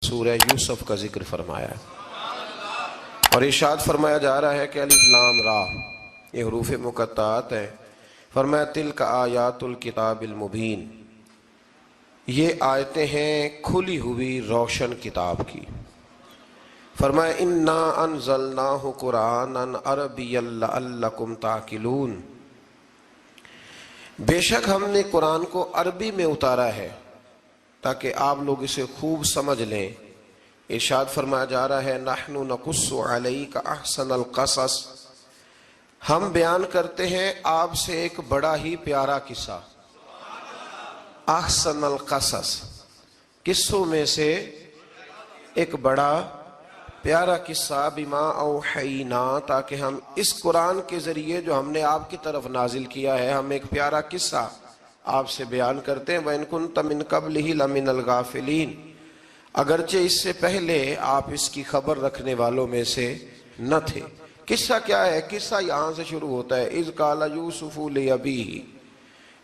سورہ یوسف کا ذکر فرمایا ہے، اور ارشاد فرمایا جا رہا ہے کہ الف لام را، یہ حروف مقطعات ہیں۔ فرمایا تلک آیات الکتاب المبین، یہ آیتیں ہیں کھلی ہوئی روشن کتاب کی۔ فرمایا انا انزلناہ قرآنا عربیا لعلکم تعقلون، بے شک ہم نے قرآن کو عربی میں اتارا ہے تاکہ آپ لوگ اسے خوب سمجھ لیں۔ ارشاد فرمایا جا رہا ہے نحن نقص علیک احسن القصص، ہم بیان کرتے ہیں آپ سے ایک بڑا ہی پیارا قصہ۔ احسن القصص، قصوں میں سے ایک بڑا پیارا قصہ، بما اوحینا، تاکہ ہم اس قرآن کے ذریعے جو ہم نے آپ کی طرف نازل کیا ہے، ہم ایک پیارا قصہ آپ سے بیان کرتے ہیں۔ وَإِن كُنتَ مِن قَبْلِهِ لَمِنَ الْغَافِلِينَ، اگرچہ اس سے پہلے آپ اس کی خبر رکھنے والوں میں سے نہ تھے۔ قصہ کیا ہے؟ قصہ یہاں سے شروع ہوتا ہے اذ قال یوسف لأبیہ،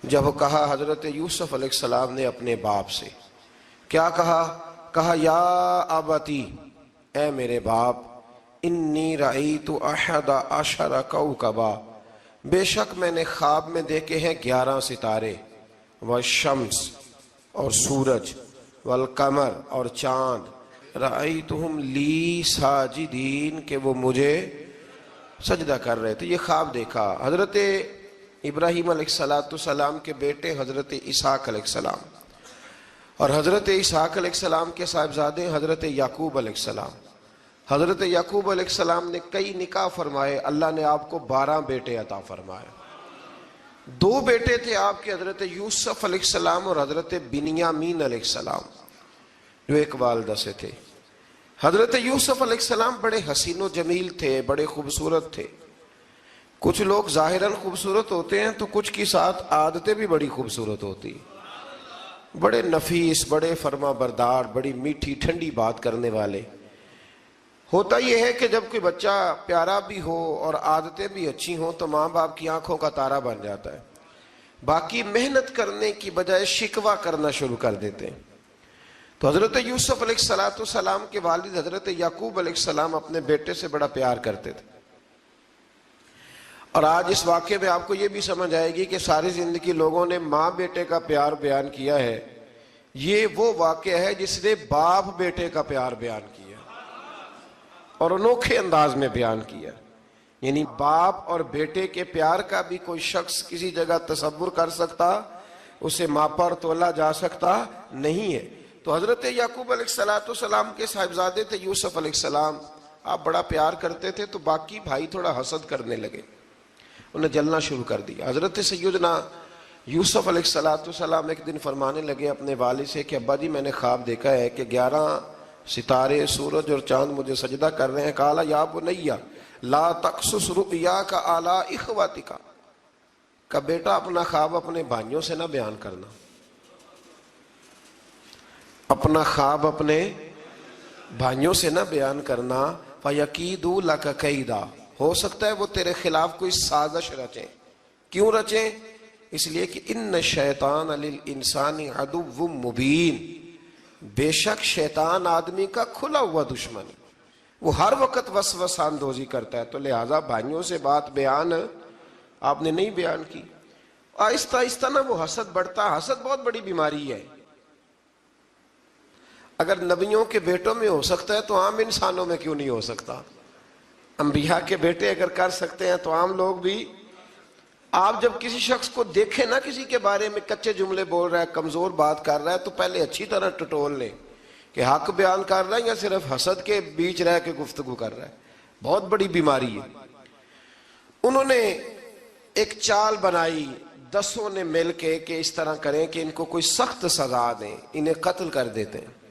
جب کہا حضرت یوسف علیہ السلام نے اپنے باپ سے، کیا کہا؟ کہا یا ابتی، اے میرے باپ، انی رأیت احد عشر کوکبا، بے شک میں نے خواب میں دیکھے ہیں 11 ستارے، والشمس، اور سورج، والقمر، اور چاند، رأیتہم لی ساجدین، کہ وہ مجھے سجدہ کر رہے تھے۔ یہ خواب دیکھا حضرت ابراہیم علیہ السلام کے بیٹے حضرت اسحاق علیہ السلام، اور حضرت اسحاق علیہ السلام کے صاحبزادے حضرت یعقوب علیہ السلام۔ حضرت یعقوب علیہ السلام نے کئی نکاح فرمائے، اللہ نے آپ کو 12 بیٹے عطا فرمائے۔ 2 بیٹے تھے آپ کے، حضرت یوسف علیہ السلام اور حضرت بنیامین علیہ السلام، جو ایک والدہ سے تھے۔ حضرت یوسف علیہ السلام بڑے حسین و جمیل تھے، بڑے خوبصورت تھے۔ کچھ لوگ ظاہراً خوبصورت ہوتے ہیں تو کچھ کی ساتھ عادتیں بھی بڑی خوبصورت ہوتی، بڑے نفیس، بڑے فرما بردار، بڑی میٹھی ٹھنڈی بات کرنے والے۔ ہوتا یہ ہے کہ جب کوئی بچہ پیارا بھی ہو اور عادتیں بھی اچھی ہوں تو ماں باپ کی آنکھوں کا تارا بن جاتا ہے، باقی محنت کرنے کی بجائے شکوہ کرنا شروع کر دیتے ہیں۔ تو حضرت یوسف علیہ السلام کے والد حضرت یعقوب علیہ السلام اپنے بیٹے سے بڑا پیار کرتے تھے، اور آج اس واقعے میں آپ کو یہ بھی سمجھ آئے گی کہ ساری زندگی لوگوں نے ماں بیٹے کا پیار بیان کیا ہے، یہ وہ واقعہ ہے جس نے باپ بیٹے کا پیار بیان کیا اور انوکھے انداز میں بیان کیا۔ یعنی باپ اور بیٹے کے پیار کا بھی کوئی شخص کسی جگہ تصور کر سکتا، اسے ماپا اور تولا جا سکتا نہیں ہے۔ تو حضرت یعقوب علیہ السلام کے صاحبزادے تھے یوسف علیہ السلام، آپ بڑا پیار کرتے تھے، تو باقی بھائی تھوڑا حسد کرنے لگے، انہیں جلنا شروع کر دیا۔ حضرت سیدنا یوسف علیہ السلام ایک دن فرمانے لگے اپنے والد سے کہ ابا جی میں نے خواب دیکھا ہے کہ 11 ستارے، سورج اور چاند مجھے سجدہ کر رہے ہیں۔ قال یا بنی لا تقصص رؤیاک علی اخواتک، کہ بیٹا اپنا خواب اپنے بھائیوں سے نہ بیان کرنا، اپنا خواب اپنے بھائیوں سے نہ بیان کرنا، فیکیدوا لک کیدا، ہو سکتا ہے وہ تیرے خلاف کوئی سازش رچیں۔ کیوں رچیں؟ اس لیے کہ ان الشیطان للانسان عدو مبین، بے شک شیطان آدمی کا کھلا ہوا دشمن، وہ ہر وقت وسوسہ اندوزی کرتا ہے، تو لہٰذا بھائیوں سے بات بیان آپ نے نہیں بیان کی۔ آہستہ آہستہ نا وہ حسد بڑھتا، حسد بہت بڑی بیماری ہے۔ اگر نبیوں کے بیٹوں میں ہو سکتا ہے تو عام انسانوں میں کیوں نہیں ہو سکتا؟ انبیاء کے بیٹے اگر کر سکتے ہیں تو عام لوگ بھی۔ آپ جب کسی شخص کو دیکھیں نا کسی کے بارے میں کچے جملے بول رہا ہے، کمزور بات کر رہا ہے، تو پہلے اچھی طرح ٹٹول لیں کہ حق بیان کر رہا ہے یا صرف حسد کے بیچ رہ کے گفتگو کر رہا ہے۔ بہت بڑی بیماری ہے۔ انہوں نے ایک چال بنائی 10 نے مل کے کہ اس طرح کریں کہ ان کو کوئی سخت سزا دیں، انہیں قتل کر دیتے ہیں۔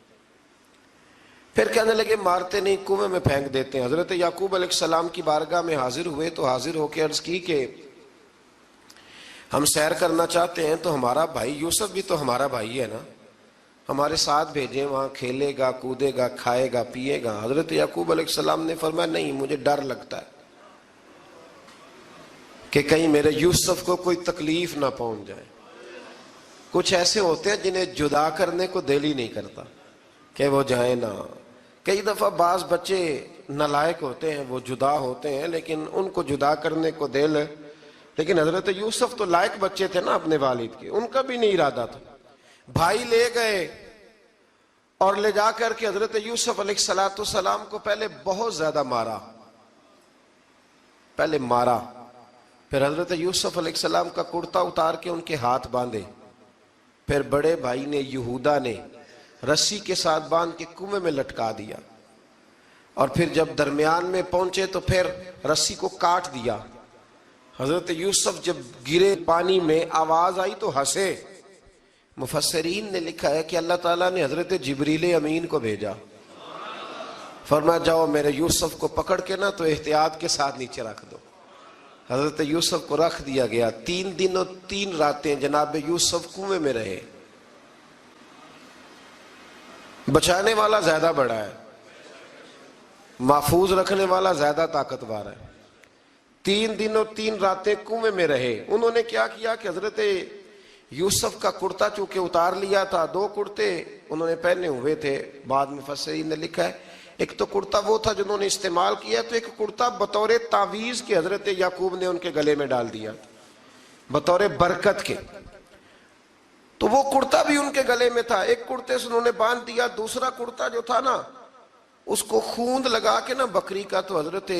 پھر کہنے لگے مارتے نہیں، کنویں میں پھینک دیتے ہیں۔ حضرت یعقوب علیہ السلام کی بارگاہ میں حاضر ہوئے تو حاضر ہو کے عرض کی کہ ہم سیر کرنا چاہتے ہیں تو ہمارا بھائی یوسف بھی تو ہمارا بھائی ہے نا، ہمارے ساتھ بھیجیں، وہاں کھیلے گا، کودے گا، کھائے گا، پیے گا۔ حضرت یعقوب علیہ السلام نے فرمایا نہیں، مجھے ڈر لگتا ہے کہ کہیں میرے یوسف کو کوئی تکلیف نہ پہنچ جائے۔ کچھ ایسے ہوتے ہیں جنہیں جدا کرنے کو دل ہی نہیں کرتا، کہ وہ جائیں نہ. کئی دفعہ بعض بچے نالائق ہوتے ہیں، وہ جدا ہوتے ہیں، لیکن ان کو جدا کرنے کو دل. لیکن حضرت یوسف تو لائق بچے تھے نا اپنے والد کے، ان کا بھی نہیں ارادہ تھا. بھائی لے گئے اور لے جا کر کے حضرت یوسف علیہ السلام کو پہلے بہت زیادہ مارا. پھر حضرت یوسف علیہ السلام کا کرتا اتار کے ان کے ہاتھ باندھے. پھر بڑے بھائی نے یہودا نے رسی کے ساتھ باندھ کے کنویں میں لٹکا دیا. اور پھر جب درمیان میں پہنچے تو پھر رسی کو کاٹ دیا. حضرت یوسف جب گرے پانی میں آواز آئی تو ہنسے. مفسرین نے لکھا ہے کہ اللہ تعالیٰ نے حضرت جبریل امین کو بھیجا، فرمایا جاؤ میرے یوسف کو پکڑ کے نا تو احتیاط کے ساتھ نیچے رکھ دو. حضرت یوسف کو رکھ دیا گیا. 3 دن اور 3 راتیں جناب یوسف کنویں میں رہے. بچانے والا زیادہ بڑا ہے، محفوظ رکھنے والا زیادہ طاقتور ہے. 3 دن اور 3 راتیں کنویں میں رہے. انہوں نے کیا کیا کہ حضرت یوسف کا کرتا چونکہ اتار لیا تھا، 2 کرتے انہوں نے پہنے ہوئے تھے. بعد میں مفسرین نے لکھا ہے ایک تو کرتا وہ تھا جنہوں نے استعمال کیا، تو ایک کرتا بطور تعویذ کے حضرت یعقوب نے ان کے گلے میں ڈال دیا بطور برکت کے. تو وہ کرتا بھی ان کے گلے میں تھا. ایک کرتے سے انہوں نے باندھ دیا. دوسرا کرتا جو تھا نا اس کو خوند لگا کے نا بکری کا، تو حضرت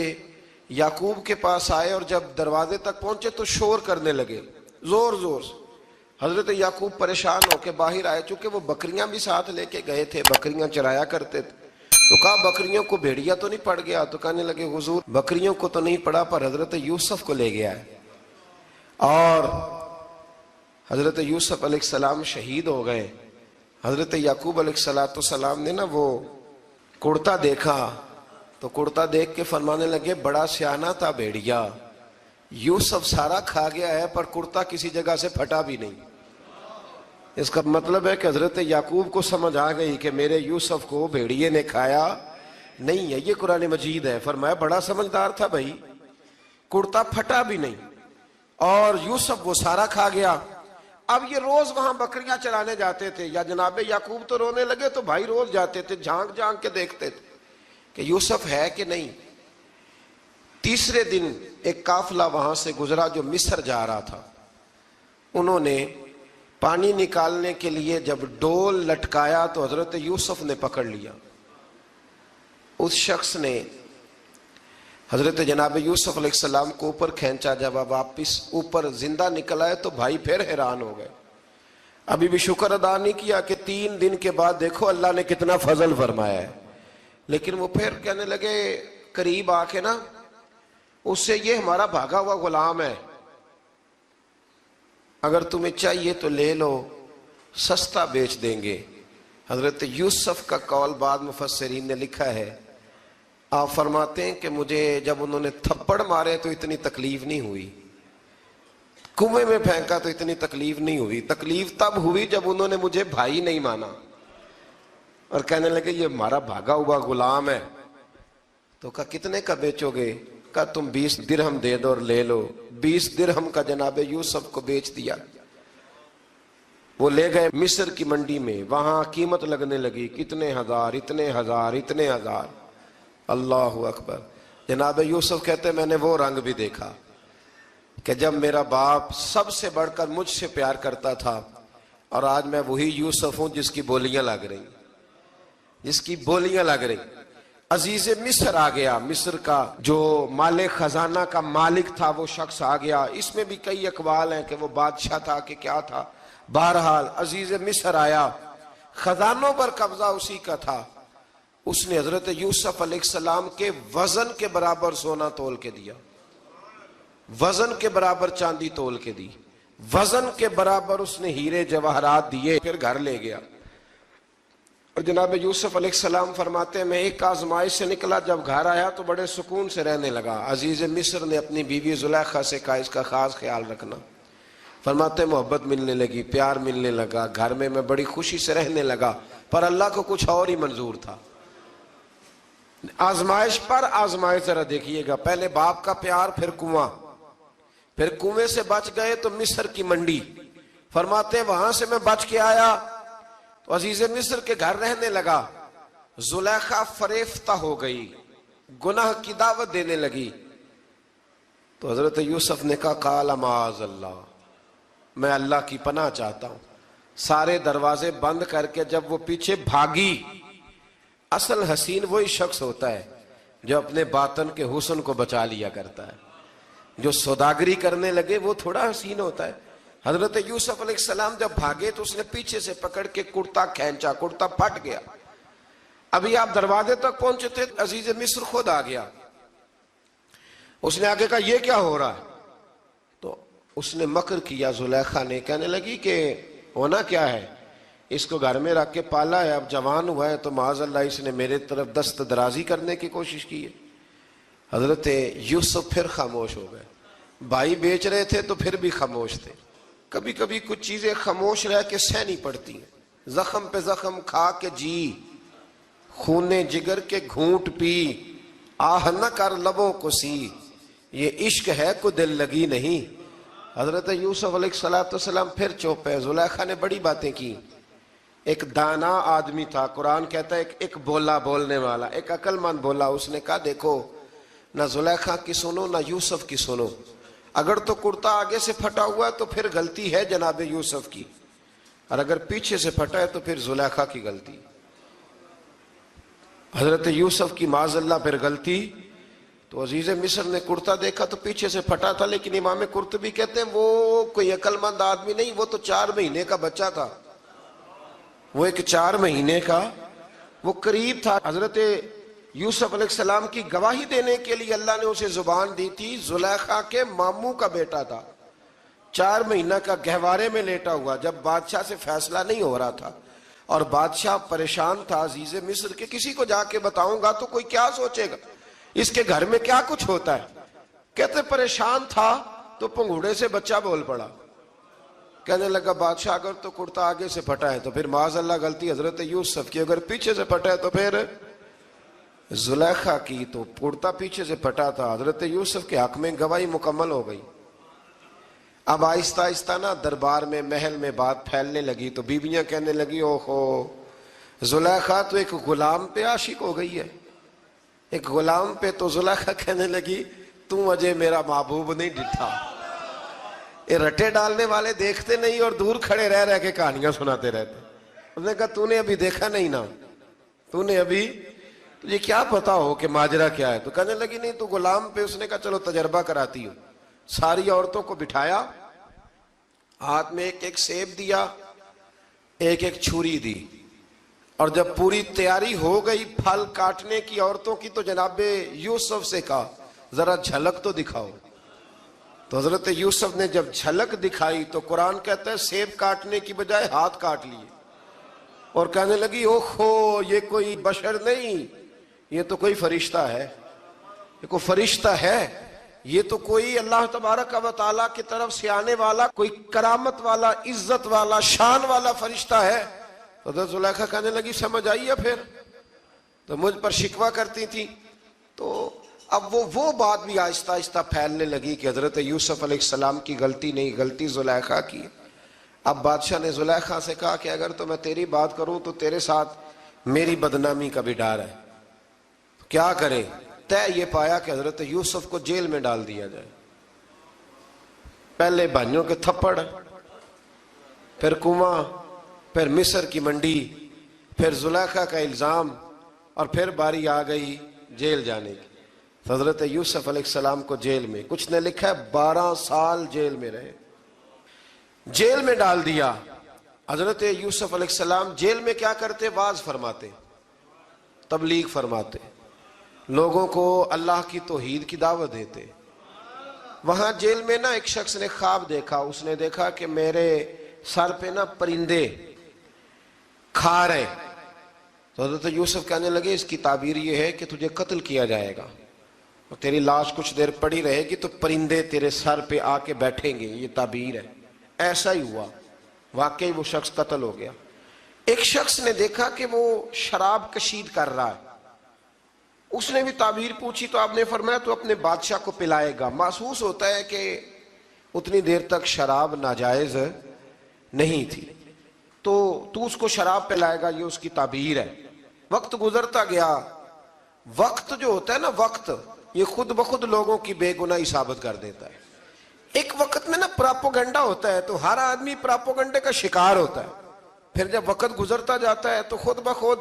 یعقوب کے پاس آئے اور جب دروازے تک پہنچے تو شور کرنے لگے زور زور سے. حضرت یعقوب پریشان ہو کے باہر آئے، چونکہ وہ بکریاں بھی ساتھ لے کے گئے تھے، بکریاں چرایا کرتے تھے. تو کہا بکریوں کو بھیڑیا تو نہیں پڑ گیا؟ تو کہنے لگے حضور بکریوں کو تو نہیں پڑا، پر حضرت یوسف کو لے گیا ہے. اور حضرت یوسف علیہ السلام شہید ہو گئے. حضرت یعقوب علیہ السلام نے نا وہ کرتا دیکھا تو کرتا دیکھ کے فرمانے لگے بڑا سیانہ تھا بھیڑیا، یوسف سارا کھا گیا ہے پر کرتا کسی جگہ سے پھٹا بھی نہیں. اس کا مطلب ہے کہ حضرت یعقوب کو سمجھ آ گئی کہ میرے یوسف کو بھیڑیے نے کھایا نہیں ہے. یہ قرآن مجید ہے. فرمایا بڑا سمجھدار تھا بھائی، کرتا پھٹا بھی نہیں اور یوسف وہ سارا کھا گیا. اب یہ روز وہاں بکریاں چرانے جاتے تھے. یا جناب یعقوب تو رونے لگے تو بھائی روز جاتے تھے، جھانک جھانک کے دیکھتے تھے کہ یوسف ہے کہ نہیں. تیسرے دن ایک قافلہ وہاں سے گزرا جو مصر جا رہا تھا. انہوں نے پانی نکالنے کے لیے جب ڈول لٹکایا تو حضرت یوسف نے پکڑ لیا. اس شخص نے حضرت جناب یوسف علیہ السلام کو اوپر کھینچا. جب واپس اوپر زندہ نکل آئے تو بھائی پھر حیران ہو گئے. ابھی بھی شکر ادا نہیں کیا کہ 3 دن کے بعد دیکھو اللہ نے کتنا فضل فرمایا ہے. لیکن وہ پھر کہنے لگے قریب آ کے نا اس سے یہ ہمارا بھاگا ہوا غلام ہے، اگر تمہیں چاہیے تو لے لو، سستا بیچ دیں گے. حضرت یوسف کا قول بعد مفسرین نے لکھا ہے، آپ فرماتے ہیں کہ مجھے جب انہوں نے تھپڑ مارے تو اتنی تکلیف نہیں ہوئی، کنویں میں پھینکا تو اتنی تکلیف نہیں ہوئی. تکلیف تب ہوئی جب انہوں نے مجھے بھائی نہیں مانا اور کہنے لگے یہ ہمارا بھاگا ہوا غلام ہے. تو کہا کتنے کا بیچو گے؟ کہا تم 20 درہم دے دو اور لے لو. 20 درہم کا جناب یوسف کو بیچ دیا. وہ لے گئے مصر کی منڈی میں، وہاں قیمت لگنے لگی کتنے ہزار، اتنے ہزار، اتنے ہزار. اللہ اکبر. جناب یوسف کہتے میں نے وہ رنگ بھی دیکھا کہ جب میرا باپ سب سے بڑھ کر مجھ سے پیار کرتا تھا اور آج میں وہی یوسف ہوں جس کی بولیاں لگ رہی، جس کی بولیاں لگ رہی. عزیز مصر آ گیا. مصر کا جو مال خزانہ کا مالک تھا وہ شخص آ گیا. اس میں بھی کئی اقوال ہیں کہ وہ بادشاہ تھا کہ کیا تھا. بہرحال عزیز مصر آیا، خزانوں پر قبضہ اسی کا تھا. اس نے حضرت یوسف علیہ السلام کے وزن کے برابر سونا تول کے دیا، وزن کے برابر چاندی تول کے دی، وزن کے برابر اس نے ہیرے جواہرات دیے. پھر گھر لے گیا. اور جناب یوسف علیہ السلام فرماتے ہیں میں ایک آزمائش سے نکلا، جب گھر آیا تو بڑے سکون سے رہنے لگا. عزیز مصر نے اپنی بیوی زلیخا سے کہا اس کا خاص خیال رکھنا. فرماتے محبت ملنے لگی، پیار ملنے لگا، گھر میں بڑی خوشی سے رہنے لگا. پر اللہ کو کچھ اور ہی منظور تھا. آزمائش پر آزمائش ذرا دیکھیے گا. پہلے باپ کا پیار، پھر کنواں، پھر کنویں سے بچ گئے تو مصر کی منڈی. فرماتے وہاں سے میں بچ کے آیا تو عزیز مصر کے گھر رہنے لگا. زلیخا فریفتہ ہو گئی، گناہ کی دعوت دینے لگی. تو حضرت یوسف نے کہا قال معاذ اللہ، میں اللہ کی پناہ چاہتا ہوں. سارے دروازے بند کر کے جب وہ پیچھے بھاگی، اصل حسین وہی شخص ہوتا ہے جو اپنے باطن کے حسن کو بچا لیا کرتا ہے. جو سوداگری کرنے لگے وہ تھوڑا حسین ہوتا ہے. حضرت یوسف علیہ السلام جب بھاگے تو اس نے پیچھے سے پکڑ کے کرتا کھینچا، کرتا پھٹ گیا. ابھی آپ دروازے تک پہنچے تھے، عزیز مصر خود آ گیا. اس نے آگے کہا یہ کیا ہو رہا ہے؟ تو اس نے مکر کیا، زلیخا نے، کہنے لگی کہ ہونا کیا ہے، اس کو گھر میں رکھ کے پالا ہے، اب جوان ہوا ہے تو معاذ اللہ اس نے میرے طرف دست درازی کرنے کی کوشش کی ہے. حضرت یوسف پھر خاموش ہو گئے. بھائی بیچ رہے تھے تو پھر بھی خاموش تھے. کبھی کبھی کچھ چیزیں خاموش رہ کے سہنی پڑتی ہیں. زخم پہ زخم کھا کے جی، خون جگر کے گھونٹ پی، آہ نہ کر لبوں کو سی، یہ عشق ہے کو دل لگی نہیں. حضرت یوسف علیہ السلام پھر چپ ہے. زلیخا نے بڑی باتیں کی. ایک دانا آدمی تھا، قرآن کہتا ہے ایک بولا بولنے والا، ایک عقل مند بولا. اس نے کہا دیکھو، نہ زلیخا کی سنو نہ یوسف کی سنو. اگر تو کرتا آگے سے پھٹا ہوا ہے تو پھر غلطی ہے جناب یوسف کی، اور اگر پیچھے سے پھٹا ہے تو پھر زلیخا کی غلطی. حضرت یوسف کی معاذ اللہ پھر غلطی. تو عزیز مصر نے کرتا دیکھا تو پیچھے سے پھٹا تھا، لیکن امام قرطبی کہتے ہیں وہ کوئی عقل مند آدمی نہیں، وہ تو 4 مہینے کا بچہ تھا. وہ ایک 4 مہینے کا وہ قریب تھا. حضرت یوسف علیہ السلام کی گواہی دینے کے لیے اللہ نے اسے زبان دی تھی. زلیخا کے ماموں کا بیٹا تھا، 4 مہینہ کا گہوارے میں لیٹا ہوا، جب بادشاہ سے فیصلہ نہیں ہو رہا تھا اور بادشاہ پریشان تھا عزیز مصر کہ کسی کو جا کے بتاؤں گا تو کوئی کیا سوچے گا، اس کے گھر میں کیا کچھ ہوتا ہے. کہتے پریشان تھا تو پنگوڑے سے بچہ بول پڑا. کہنے لگا بادشاہ اگر تو کرتا آگے سے پھٹا ہے تو پھر معاذ اللہ غلطی حضرت یوسف کی، اگر پیچھے سے پھٹا ہے تو پھر زلیخا کی. تو کرتا پیچھے سے پھٹا تھا. حضرت یوسف کے حق میں گواہی مکمل ہو گئی. اب آہستہ آہستہ نا دربار میں، محل میں بات پھیلنے لگی. تو بیویاں کہنے لگی اوہو، زلیخا تو ایک غلام پہ عاشق ہو گئی ہے، ایک غلام پہ. تو زلیخا کہنے لگی تم اجے میرا محبوب نہیں ڈٹھا. یہ رٹے ڈالنے والے دیکھتے نہیں اور دور کھڑے رہ کے کہانیاں سناتے رہتے. اس نے کہا تو نے ابھی دیکھا نہیں نا، تو نے ابھی، تجھے کیا پتا ہو کہ ماجرا کیا ہے. تو کہنے لگی نہیں تو غلام پہ. اس نے کہا چلو تجربہ کراتی ہوں. ساری عورتوں کو بٹھایا، ہاتھ میں ایک ایک سیب دیا، ایک ایک چھری دی، اور جب پوری تیاری ہو گئی پھل کاٹنے کی عورتوں کی تو جناب یوسف سے کہا ذرا جھلک تو دکھاؤ. تو حضرت یوسف نے جب جھلک دکھائی تو قرآن کہتا ہے سیب کاٹنے کی بجائے ہاتھ کاٹ لیے، اور کہنے لگی اوہو یہ کوئی بشر نہیں، یہ تو کوئی فرشتہ ہے، یہ کوئی فرشتہ ہے، یہ تو کوئی اللہ تبارک و تعالیٰ کی طرف سے آنے والا کوئی کرامت والا، عزت والا، شان والا فرشتہ ہے. حضرت زلیخا کہنے لگی سمجھ آئی ہے پھر تو مجھ پر شکوہ کرتی تھی. تو اب وہ بات بھی آہستہ آہستہ پھیلنے لگی کہ حضرت یوسف علیہ السلام کی غلطی نہیں، غلطی زلیخا کی. اب بادشاہ نے زلیخا سے کہا کہ اگر تو میں تیری بات کروں تو تیرے ساتھ میری بدنامی کا بھی ڈر ہے، کیا کرے. طے یہ پایا کہ حضرت یوسف کو جیل میں ڈال دیا جائے. پہلے بھائیوں کے تھپڑ، پھر کنواں، پھر مصر کی منڈی، پھر زلیخا کا الزام، اور پھر باری آ گئی جیل جانے کی. حضرت یوسف علیہ السلام کو جیل میں، کچھ نے لکھا ہے 12 سال جیل میں رہے، جیل میں ڈال دیا. حضرت یوسف علیہ السلام جیل میں کیا کرتے؟ واعظ فرماتے، تبلیغ فرماتے، لوگوں کو اللہ کی توحید کی دعوت دیتے. وہاں جیل میں نا ایک شخص نے خواب دیکھا. اس نے دیکھا کہ میرے سر پہ نا پرندے کھا رہے. تو حضرت یوسف کہنے لگے اس کی تعبیر یہ ہے کہ تجھے قتل کیا جائے گا اور تیری لاش کچھ دیر پڑی رہے گی تو پرندے تیرے سر پہ آ کے بیٹھیں گے، یہ تعبیر ہے. ایسا ہی ہوا، واقعی وہ شخص قتل ہو گیا. ایک شخص نے دیکھا کہ وہ شراب کشید کر رہا ہے. اس نے بھی تعبیر پوچھی تو آپ نے فرمایا تو اپنے بادشاہ کو پلائے گا. محسوس ہوتا ہے کہ اتنی دیر تک شراب ناجائز نہیں تھی، تو اس کو شراب پلائے گا، یہ اس کی تعبیر ہے. وقت گزرتا گیا. وقت جو ہوتا ہے نا، وقت یہ خود بخود لوگوں کی بے گناہی ثابت کر دیتا ہے. ایک وقت میں نا پراپوگنڈا ہوتا ہے تو ہر آدمی پراپوگنڈے کا شکار ہوتا ہے. پھر جب وقت گزرتا جاتا ہے تو خود بخود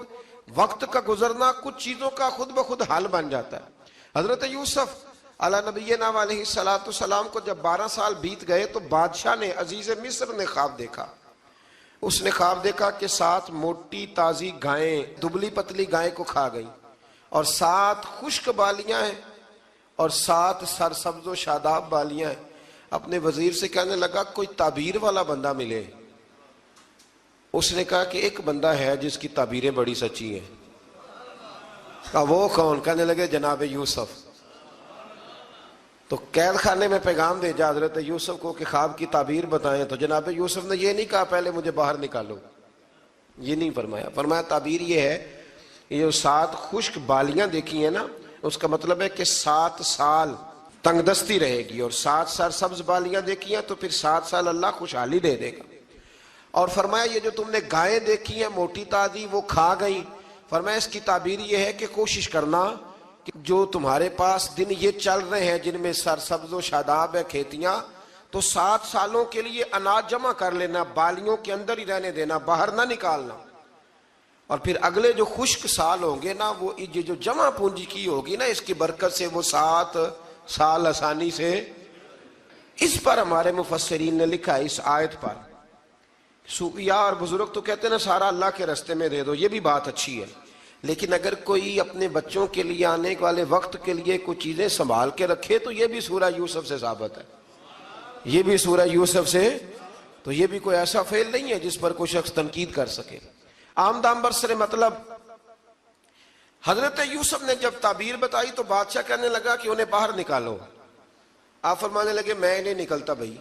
وقت کا گزرنا کچھ چیزوں کا خود بخود حل بن جاتا ہے. حضرت یوسف علی نبینا علیہ السلام کو جب 12 سال بیت گئے تو بادشاہ نے، عزیز مصر نے خواب دیکھا. اس نے خواب دیکھا کہ 7 موٹی تازی گائیں دبلی پتلی گائیں کو کھا گئی، اور 7 خشک بالیاں ہیں اور 7 سرسبز و شاداب بالیاں ہیں. اپنے وزیر سے کہنے لگا کوئی تعبیر والا بندہ ملے. اس نے کہا کہ ایک بندہ ہے جس کی تعبیریں بڑی سچی ہیں. کہا وہ کون؟ کہنے لگے جناب یوسف. تو قید خانے میں پیغام بھیجا حضرت یوسف کو کہ خواب کی تعبیر بتائیں. تو جناب یوسف نے یہ نہیں کہا پہلے مجھے باہر نکالو، یہ نہیں فرمایا. فرمایا تعبیر یہ ہے، یہ جو 7 خشک بالیاں دیکھی ہیں نا، اس کا مطلب ہے کہ 7 سال تنگ دستی رہے گی، اور 7 سرسبز بالیاں دیکھی ہیں تو پھر 7 سال اللہ خوشحالی دے دے گا. اور فرمایا یہ جو تم نے گائیں دیکھی ہیں موٹی تازی وہ کھا گئی، فرمایا اس کی تعبیر یہ ہے کہ کوشش کرنا کہ جو تمہارے پاس دن یہ چل رہے ہیں جن میں سرسبز و شاداب ہے کھیتیاں، تو 7 سالوں کے لیے اناج جمع کر لینا، بالیوں کے اندر ہی رہنے دینا، باہر نہ نکالنا. اور پھر اگلے جو خشک سال ہوں گے نا، وہ یہ جو جمع پونجی کی ہوگی نا، اس کی برکت سے وہ 7 سال آسانی سے. اس پر ہمارے مفسرین نے لکھا ہے، اس آیت پر صوفیاء اور بزرگ تو کہتے ہیں نا سارا اللہ کے راستے میں دے دو، یہ بھی بات اچھی ہے، لیکن اگر کوئی اپنے بچوں کے لیے آنے والے وقت کے لیے کوئی چیزیں سنبھال کے رکھے تو یہ بھی سورہ یوسف سے ثابت ہے. یہ بھی سورہ یوسف سے، تو یہ بھی کوئی ایسا فعل نہیں ہے جس پر کوئی شخص تنقید کر سکے. عام دام برسر مطلب حضرت یوسف نے جب تعبیر بتائی تو بادشاہ کہنے لگا کہ انہیں باہر نکالو. آپ فرمانے لگے میں نہیں نکلتا بھائی،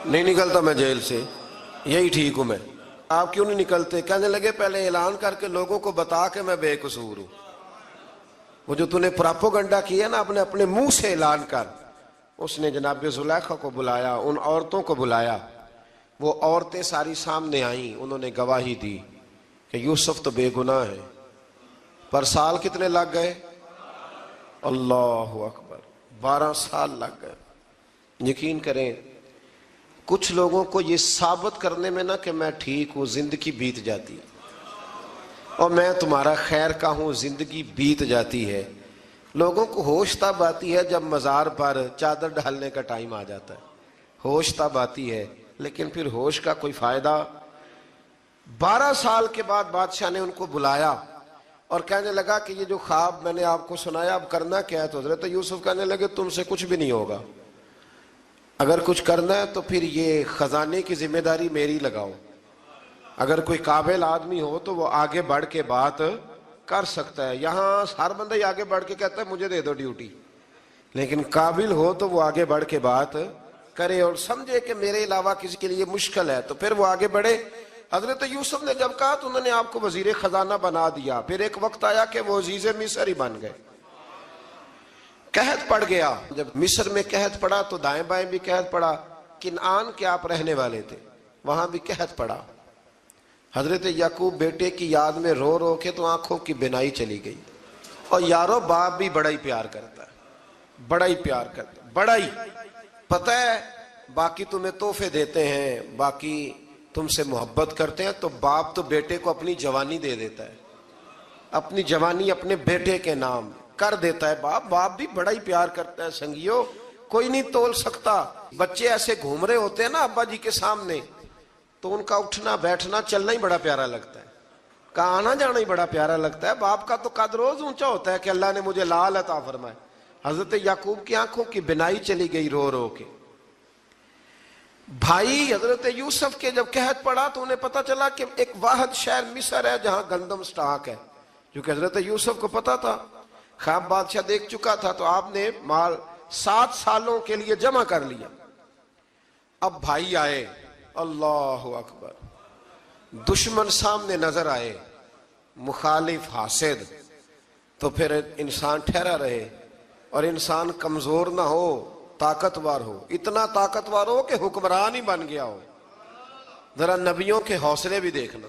نہیں نکلتا میں جیل سے، یہی ٹھیک ہوں میں. آپ کیوں نہیں نکلتے؟ کہنے لگے پہلے اعلان کر کے لوگوں کو بتا کہ میں بے قصور ہوں. وہ جو تو نے پراپوگنڈا کیا نا اپنے منہ سے اعلان کر. اس نے جناب زلیخا کو بلایا، ان عورتوں کو بلایا، وہ عورتیں ساری سامنے آئیں، انہوں نے گواہی دی کہ یوسف تو بے گناہ ہے. پر سال کتنے لگ گئے؟ اللہ اکبر، 12 سال لگ گئے. یقین کریں کچھ لوگوں کو یہ ثابت کرنے میں نا کہ میں ٹھیک ہوں زندگی بیت جاتی ہے، اور میں تمہارا خیر کا ہوں زندگی بیت جاتی ہے. لوگوں کو ہوش تب آتی ہے جب مزار پر چادر ڈالنے کا ٹائم آ جاتا ہے، ہوش تب آتی ہے، لیکن پھر ہوش کا کوئی فائدہ. 12 سال کے بعد بادشاہ نے ان کو بلایا اور کہنے لگا کہ یہ جو خواب میں نے آپ کو سنایا اب کرنا کیا ہے؟ تو حضرت یوسف کہنے لگے تم سے کچھ بھی نہیں ہوگا، اگر کچھ کرنا ہے تو پھر یہ خزانے کی ذمہ داری میری لگاؤ. اگر کوئی قابل آدمی ہو تو وہ آگے بڑھ کے بات کر سکتا ہے. یہاں ہر بندہ ہی آگے بڑھ کے کہتا ہے مجھے دے دو ڈیوٹی، لیکن قابل ہو تو وہ آگے بڑھ کے بات کرے اور سمجھے کہ میرے علاوہ کسی کے لیے مشکل ہے تو پھر وہ آگے بڑھے. حضرت یوسف نے جب کہا تو انہوں نے آپ کو وزیر خزانہ بنا دیا. پھر ایک وقت آیا کہ وہ عزیز مصر ہی بن گئے. قحط پڑ گیا، جب مصر میں قحط پڑا تو دائیں بائیں بھی قحط پڑا. کنعان کے آپ رہنے والے تھے، وہاں بھی قحط پڑا. حضرت یعقوب بیٹے کی یاد میں رو رو کے تو آنکھوں کی بینائی چلی گئی. اور یارو باپ بھی بڑا ہی پیار کرتا ہے، بڑا ہی پیار کرتا ہے، بڑا ہی. پتہ ہے باقی تمہیں تحفے دیتے ہیں، باقی تم سے محبت کرتے ہیں، تو باپ تو بیٹے کو اپنی جوانی دے دیتا ہے، اپنی جوانی اپنے بیٹے کے نام کر دیتا ہے. باپ بھی بڑا ہی پیار کرتا ہے. سنگیو کوئی نہیں تول سکتا. بچے ایسے گھوم رہے ہوتے ہیں نا ابا جی کے سامنے تو ان کا اٹھنا بیٹھنا چلنا ہی بڑا پیارا لگتا ہے، کا آنا جانا ہی بڑا پیارا لگتا ہے. باپ کا تو قد روز اونچا ہوتا ہے کہ اللہ نے مجھے لال عطا فرمائے. حضرت یعقوب کی آنکھوں کی بینائی چلی گئی رو رو کے. بھائی حضرت یوسف کے جب قحط پڑا تو انہیں پتا چلا کہ ایک واحد شہر مصر ہے جہاں گندم سٹاک ہے، کیونکہ حضرت یوسف کو پتا تھا، خواب بادشاہ دیکھ چکا تھا. تو آپ نے مال 7 سالوں کے لیے جمع کر لیا. اب بھائی آئے، اللہ اکبر، دشمن سامنے نظر آئے، مخالف حاسد، تو پھر انسان ٹھہرا رہے اور انسان کمزور نہ ہو، طاقتور ہو. اتنا طاقتور ہو کہ حکمران ہی بن گیا ہو. ذرا نبیوں کے حوصلے بھی دیکھنا.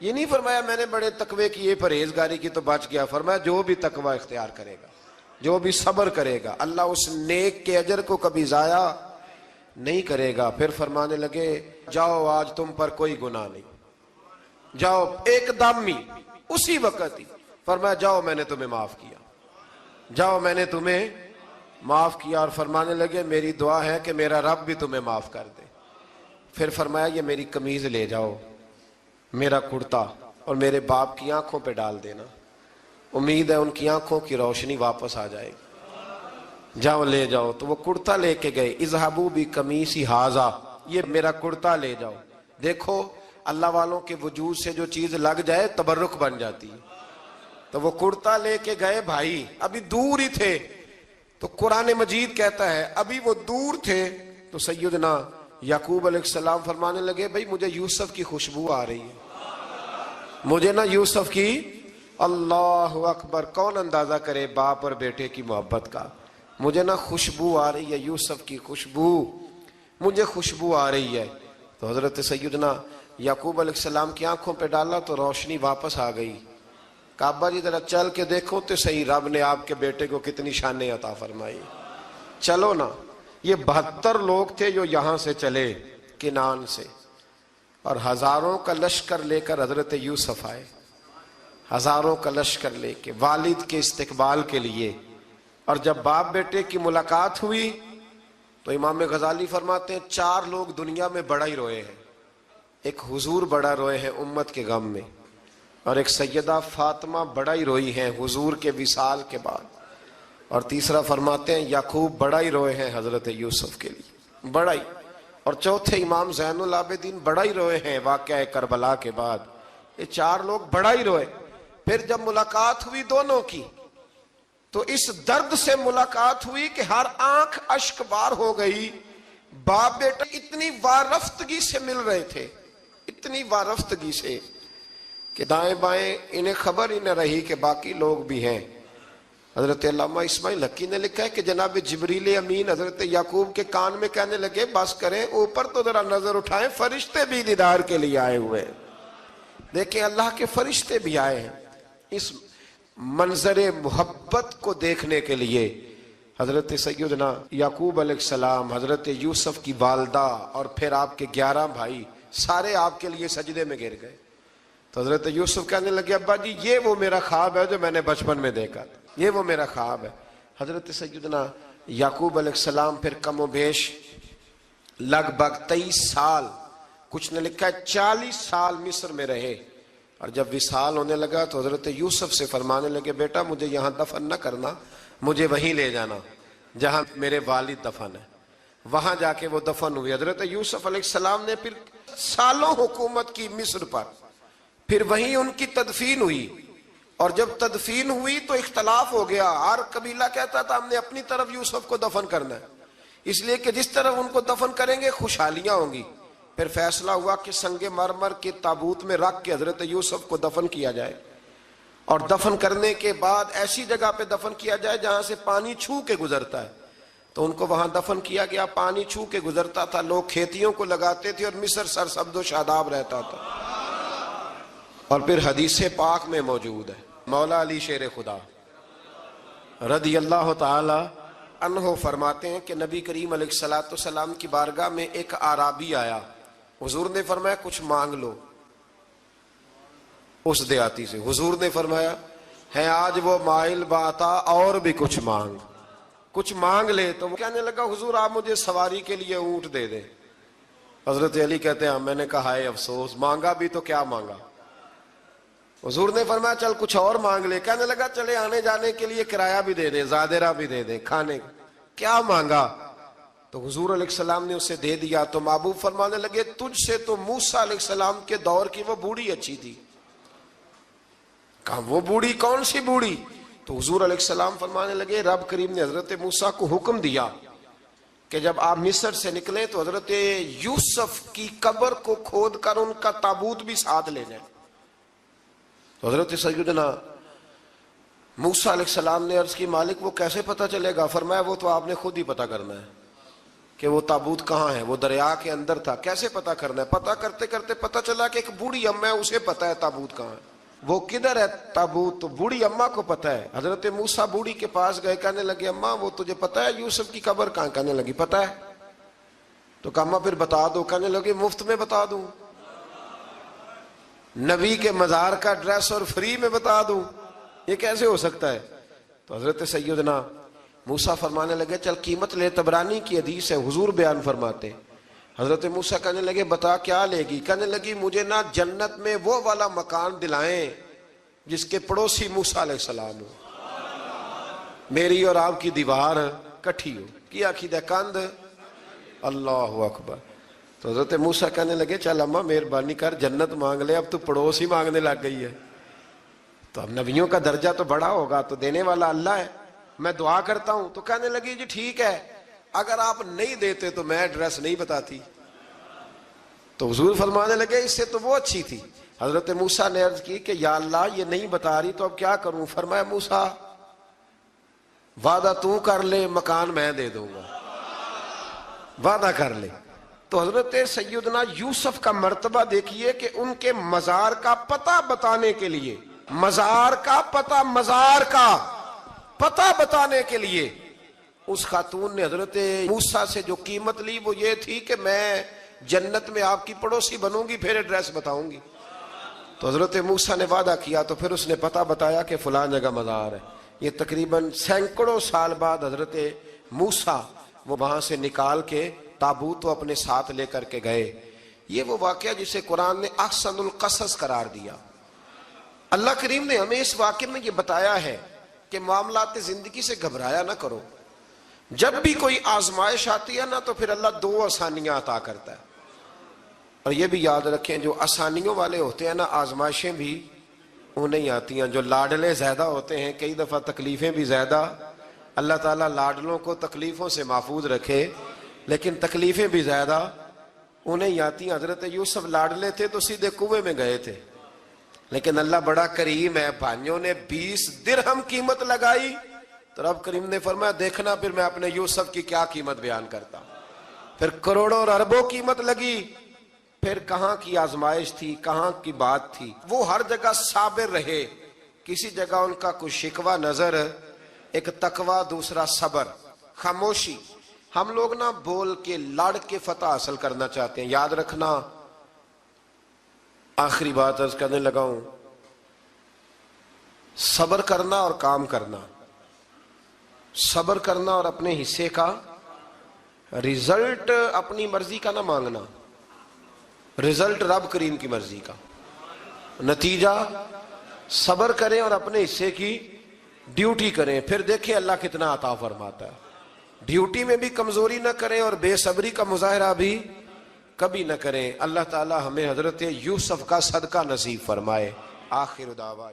یہ نہیں فرمایا میں نے بڑے تقوی کی، پرہیزگاری کی تو بچ گیا، فرمایا جو بھی تقوی اختیار کرے گا، جو بھی صبر کرے گا، اللہ اس نیک کے اجر کو کبھی ضائع نہیں کرے گا۔ پھر فرمانے لگے جاؤ آج تم پر کوئی گناہ نہیں، جاؤ ایک دم ہی اسی وقت ہی فرمایا جاؤ میں نے تمہیں معاف کیا، جاؤ میں نے تمہیں معاف کیا۔ اور فرمانے لگے میری دعا ہے کہ میرا رب بھی تمہیں معاف کر دے۔ پھر فرمایا یہ میری قمیض لے جاؤ، میرا کرتا، اور میرے باپ کی آنکھوں پہ ڈال دینا، امید ہے ان کی آنکھوں کی روشنی واپس آ جائے گی، جاؤ لے جاؤ۔ تو وہ کرتا لے کے گئے، اذهبوا بقمیصی ھذا، یہ میرا کرتا لے جاؤ۔ دیکھو اللہ والوں کے وجود سے جو چیز لگ جائے تبرک بن جاتی ہے۔ تو وہ کرتا لے کے گئے، بھائی ابھی دور ہی تھے، تو قرآن مجید کہتا ہے ابھی وہ دور تھے تو سیدنا یعقوب علیہ السلام فرمانے لگے بھئی مجھے یوسف کی خوشبو آ رہی ہے، مجھے نا یوسف کی، اللہ اکبر، کون اندازہ کرے باپ اور بیٹے کی محبت کا، مجھے نا خوشبو آ رہی ہے، یوسف کی خوشبو، مجھے خوشبو آ رہی ہے۔ تو حضرت سیدنا یعقوب علیہ السلام کی آنکھوں پہ ڈالا تو روشنی واپس آ گئی۔ کعبہ جی ذرا چل کے دیکھو تو صحیح رب نے آپ کے بیٹے کو کتنی شانیں عطا فرمائی۔ چلو نا، یہ 72 لوگ تھے جو یہاں سے چلے کنعان سے، اور ہزاروں کا لشکر لے کر حضرت یوسف آئے، ہزاروں کا لشکر لے کے والد کے استقبال کے لیے۔ اور جب باپ بیٹے کی ملاقات ہوئی تو امام غزالی فرماتے ہیں 4 لوگ دنیا میں بڑا ہی روئے ہیں، ایک حضور بڑا روئے ہیں امت کے غم میں، اور ایک سیدہ فاطمہ بڑا ہی روئی ہیں حضور کے وصال کے بعد، اور تیسرا فرماتے ہیں یعقوب بڑا ہی روئے ہیں حضرت یوسف کے لیے، بڑا ہی، اور چوتھے امام زین العابدین بڑا ہی روئے ہیں واقعہ کربلا کے بعد۔ یہ 4 لوگ بڑا ہی روئے۔ پھر جب ملاقات ہوئی دونوں کی تو اس درد سے ملاقات ہوئی کہ ہر آنکھ اشک بار ہو گئی۔ باپ بیٹا اتنی وارفتگی سے مل رہے تھے، اتنی وارفتگی سے کہ دائیں بائیں انہیں خبر ہی نہ رہی کہ باقی لوگ بھی ہیں۔ حضرت علامہ اسماعیل حقی نے لکھا ہے کہ جناب جبریل امین حضرت یعقوب کے کان میں کہنے لگے بس کریں، اوپر تو ذرا نظر اٹھائیں، فرشتے بھی دیدار کے لیے آئے ہوئے ہیں۔ دیکھیں اللہ کے فرشتے بھی آئے ہیں اس منظر محبت کو دیکھنے کے لیے۔ حضرت سیدنا یعقوب علیہ السلام، حضرت یوسف کی والدہ، اور پھر آپ کے 11 بھائی سارے آپ کے لیے سجدے میں گر گئے۔ تو حضرت یوسف کہنے لگے ابا جی یہ وہ میرا خواب ہے جو میں نے بچپن میں دیکھا تھا، یہ وہ میرا خواب ہے۔ حضرت سیدنا یعقوب علیہ السلام پھر کم و بیش لگ بھگ 23 سال، کچھ نے لکھا ہے 40 سال مصر میں رہے، اور جب وصال ہونے لگا تو حضرت یوسف سے فرمانے لگے بیٹا مجھے یہاں دفن نہ کرنا، مجھے وہیں لے جانا جہاں میرے والد دفن ہے۔ وہاں جا کے وہ دفن ہوئے۔ حضرت یوسف علیہ السلام نے پھر سالوں حکومت کی مصر پر، پھر وہیں ان کی تدفین ہوئی، اور جب تدفین ہوئی تو اختلاف ہو گیا، ہر قبیلہ کہتا تھا ہم نے اپنی طرف یوسف کو دفن کرنا ہے، اس لیے کہ جس طرف ان کو دفن کریں گے خوشحالیاں ہوں گی۔ پھر فیصلہ ہوا کہ سنگ مرمر کے تابوت میں رکھ کے حضرت یوسف کو دفن کیا جائے، اور دفن کرنے کے بعد ایسی جگہ پہ دفن کیا جائے جہاں سے پانی چھو کے گزرتا ہے۔ تو ان کو وہاں دفن کیا گیا، پانی چھو کے گزرتا تھا، لوگ کھیتیوں کو لگاتے تھے، اور مصر سرسبز و شاداب رہتا تھا۔ اور پھر حدیث پاک میں موجود ہے، مولا علی شیر خدا رضی اللہ تعالی عنہ فرماتے ہیں کہ نبی کریم علیہ السلام کی بارگاہ میں ایک اعرابی آیا، حضور نے فرمایا کچھ مانگ لو اس دیہاتی سے۔ حضور نے فرمایا ہے آج وہ مائل باتا، اور بھی کچھ مانگ لے۔ تو وہ کہنے لگا حضور آپ مجھے سواری کے لیے اونٹ دے دیں۔ حضرت علی کہتے ہیں میں نے کہا ہے افسوس، مانگا بھی تو کیا مانگا۔ حضور نے فرمایا چل کچھ اور مانگ لے۔ کہنے لگا چلے آنے جانے کے لیے کرایہ بھی دے دیں، زادرہ بھی دے دیں، کھانے کیا مانگا؟ تو حضور علیہ السلام نے اسے دے دیا۔ تو محبوب فرمانے لگے تجھ سے تو موسیٰ علیہ السلام کے دور کی وہ بوڑھی اچھی تھی۔ کہا وہ بوڑھی کون سی بوڑھی؟ تو حضور علیہ السلام فرمانے لگے رب کریم نے حضرت موسیٰ کو حکم دیا کہ جب آپ مصر سے نکلیں تو حضرت یوسف کی قبر کو کھود کر ان کا تابوت بھی ساتھ لے جائیں۔ تو حضرت سیدنا موسیٰ علیہ السلام نے عرض کی مالک وہ کیسے پتہ چلے گا؟ فرمایا وہ تو آپ نے خود ہی پتہ کرنا ہے، کہ وہ تابوت کہاں ہے، وہ دریا کے اندر تھا، کیسے پتا کرنا ہے؟ پتا کرتے کرتے پتا چلا کہ ایک بوڑھی اماں ہے، اسے پتا ہے تابوت کہاں ہے، وہ کدھر ہے تابوت، تو بوڑھی اماں کو پتا ہے۔ حضرت موسیٰ بوڑھی کے پاس گئے، کہنے لگے اماں وہ تجھے پتا ہے یوسف کی قبر کہاں؟ کہنے لگی پتا ہے۔ تو کہا اماں پھر بتا دو، کہنے لگے مفت میں بتا دوں، نبی کے مزار کا ایڈریس اور فری میں بتا دوں، یہ کیسے ہو سکتا ہے؟ تو حضرت سیدنا موسیٰ فرمانے لگے چل قیمت لے، طبرانی کی حدیث ہے، حضور بیان فرماتے۔ حضرت موسیٰ کہنے لگے بتا کیا لے گی؟ کہنے لگی مجھے نا جنت میں وہ والا مکان دلائیں جس کے پڑوسی موسیٰ علیہ السلام ہو، میری اور آپ کی دیوار کٹھی ہو، کیا عقیدہ کند، اللہ اکبر۔ تو حضرت موسیٰ کہنے لگے چل اماں مہربانی کر جنت مانگ لے، اب تو پڑوس ہی مانگنے لگ گئی ہے، تو اب نبیوں کا درجہ تو بڑا ہوگا، تو دینے والا اللہ ہے، میں دعا کرتا ہوں۔ تو کہنے لگی جی ٹھیک ہے، اگر آپ نہیں دیتے تو میں ایڈریس نہیں بتاتی۔ تو حضور فرمانے لگے اس سے تو وہ اچھی تھی۔ حضرت موسیٰ نے عرض کی کہ یا اللہ یہ نہیں بتا رہی تو اب کیا کروں؟ فرمایا موسیٰ وعدہ تو کر لے، مکان میں دے دوں گا، وعدہ کر لے۔ تو حضرت سیدنا یوسف کا مرتبہ دیکھیے کہ ان کے مزار کا پتہ بتانے کے لیے، مزار کا پتہ، مزار کا پتہ بتانے کے لیے اس خاتون نے حضرت موسیٰ سے جو قیمت لی وہ یہ تھی کہ میں جنت میں آپ کی پڑوسی بنوں گی پھر ایڈریس بتاؤں گی۔ تو حضرت موسیٰ نے وعدہ کیا، تو پھر اس نے پتہ بتایا کہ فلاں جگہ مزار ہے۔ یہ تقریباً سینکڑوں سال بعد حضرت موسیٰ وہ وہاں سے نکال کے تابوت وہ اپنے ساتھ لے کر کے گئے۔ یہ وہ واقعہ جسے قرآن نے احسن القصص قرار دیا۔ اللہ کریم نے ہمیں اس واقعے میں یہ بتایا ہے کہ معاملات زندگی سے گھبرایا نہ کرو، جب بھی کوئی آزمائش آتی ہے نا تو پھر اللہ دو آسانیاں عطا کرتا ہے، اور یہ بھی یاد رکھیں جو آسانیوں والے ہوتے ہیں نا آزمائشیں بھی انہیں آتی ہیں، جو لاڈلے زیادہ ہوتے ہیں کئی دفعہ تکلیفیں بھی زیادہ۔ اللہ تعالیٰ لاڈلوں کو تکلیفوں سے محفوظ رکھے، لیکن تکلیفیں بھی زیادہ انہیں آتی ہیں۔ حضرت یوسف لاڈلے تھے تو سیدھے کنویں میں گئے تھے، لیکن اللہ بڑا کریم ہے، بھائیوں نے 20 درہم قیمت لگائی تو رب کریم نے فرمایا دیکھنا پھر میں اپنے یوسف کی کیا قیمت بیان کرتا ہوں۔ پھر کروڑوں اور اربوں قیمت لگی، پھر کہاں کی آزمائش تھی، کہاں کی بات تھی، وہ ہر جگہ صابر رہے، کسی جگہ ان کا کوئی شکوہ نظر، ایک تقوی، دوسرا صبر، خاموشی۔ ہم لوگ نا بول کے لڑ کے فتح حاصل کرنا چاہتے ہیں، یاد رکھنا۔ آخری بات عرض کرنے لگا ہوں، صبر کرنا اور کام کرنا، صبر کرنا اور اپنے حصے کا رزلٹ اپنی مرضی کا نہ مانگنا، رزلٹ رب کریم کی مرضی کا، نتیجہ صبر کریں اور اپنے حصے کی ڈیوٹی کریں، پھر دیکھیں اللہ کتنا عطا فرماتا ہے۔ ڈیوٹی میں بھی کمزوری نہ کریں اور بے صبری کا مظاہرہ بھی کبھی نہ کریں۔ اللہ تعالی ہمیں حضرت یوسف کا صدقہ نصیب فرمائے۔ آخر دعویٰ